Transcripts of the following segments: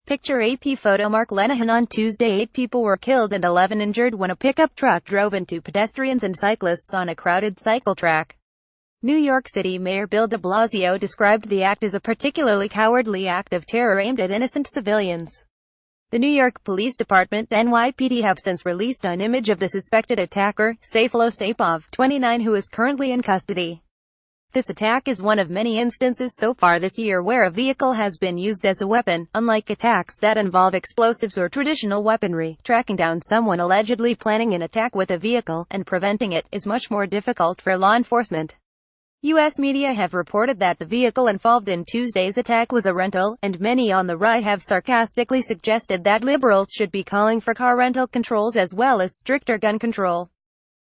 Picture AP photo. Mark Lenihan. On Tuesday, 8 people were killed and 11 injured when a pickup truck drove into pedestrians and cyclists on a crowded cycle track. New York City Mayor Bill de Blasio described the act as a particularly cowardly act of terror aimed at innocent civilians. The New York Police Department (NYPD) have since released an image of the suspected attacker, Sayfullo Saipov, 29, who is currently in custody. This attack is one of many instances so far this year where a vehicle has been used as a weapon. Unlike attacks that involve explosives or traditional weaponry, tracking down someone allegedly planning an attack with a vehicle, and preventing it, is much more difficult for law enforcement. U.S. media have reported that the vehicle involved in Tuesday's attack was a rental, and many on the right have sarcastically suggested that liberals should be calling for car rental controls as well as stricter gun control.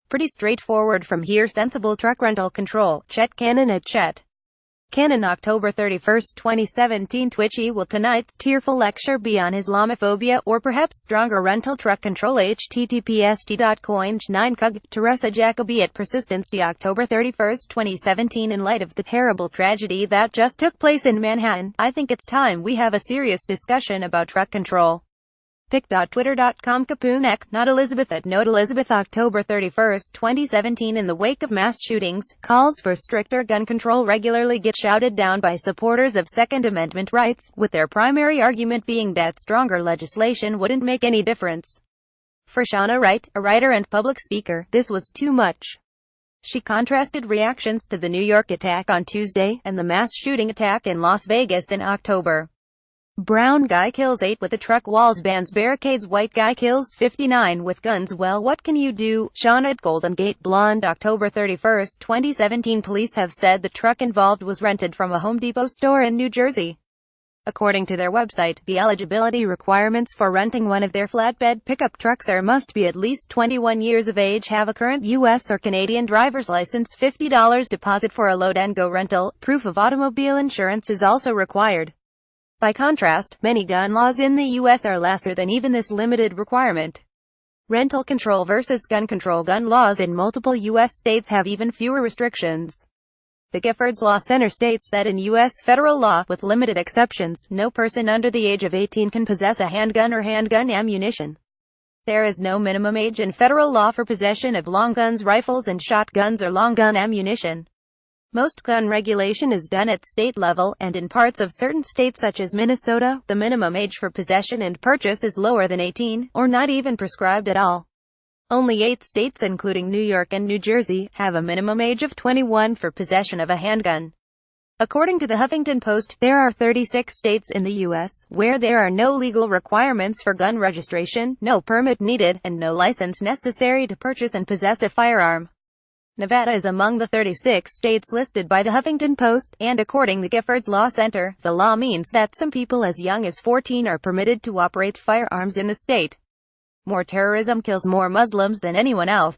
Pretty straightforward from here. Sensible truck rental control. Chet Cannon at Chet Cannon. October 31, 2017. Twitchy. Will tonight's tearful lecture be on Islamophobia, or perhaps stronger rental truck control? https://t.coinj9cug. Teresa Jacobi at Persistence. October 31, 2017. In light of the terrible tragedy that just took place in Manhattan, I think it's time we have a serious discussion about truck control. Pic.twitter.com. Kapunek, not Elizabeth at Note Elizabeth. October 31, 2017. In the wake of mass shootings, calls for stricter gun control regularly get shouted down by supporters of Second Amendment rights, with their primary argument being that stronger legislation wouldn't make any difference. For Shauna Wright, a writer and public speaker, this was too much. She contrasted reactions to the New York attack on Tuesday, and the mass shooting attack in Las Vegas in October. Brown guy kills 8 with a truck. Walls bans barricades. White guy kills 59 with guns. Well, what can you do? Shauna at Golden Gate Blonde. October 31, 2017. Police have said the truck involved was rented from a Home Depot store in New Jersey. According to their website, the eligibility requirements for renting one of their flatbed pickup trucks are: must be at least 21 years of age, have a current U.S. or Canadian driver's license, $50 deposit for a load and go rental, proof of automobile insurance is also required. By contrast, many gun laws in the U.S. are lesser than even this limited requirement. Rental control versus gun control. Gun laws in multiple U.S. states have even fewer restrictions. The Giffords Law Center states that in U.S. federal law, with limited exceptions, no person under the age of 18 can possess a handgun or handgun ammunition. There is no minimum age in federal law for possession of long guns, rifles and shotguns or long gun ammunition. Most gun regulation is done at state level, and in parts of certain states such as Minnesota, the minimum age for possession and purchase is lower than 18, or not even prescribed at all. Only 8 states, including New York and New Jersey, have a minimum age of 21 for possession of a handgun. According to the Huffington Post, there are 36 states in the U.S. where there are no legal requirements for gun registration, no permit needed, and no license necessary to purchase and possess a firearm. Nevada is among the 36 states listed by the Huffington Post, and according to Giffords Law Center, the law means that some people as young as 14 are permitted to operate firearms in the state. More terrorism kills more Muslims than anyone else.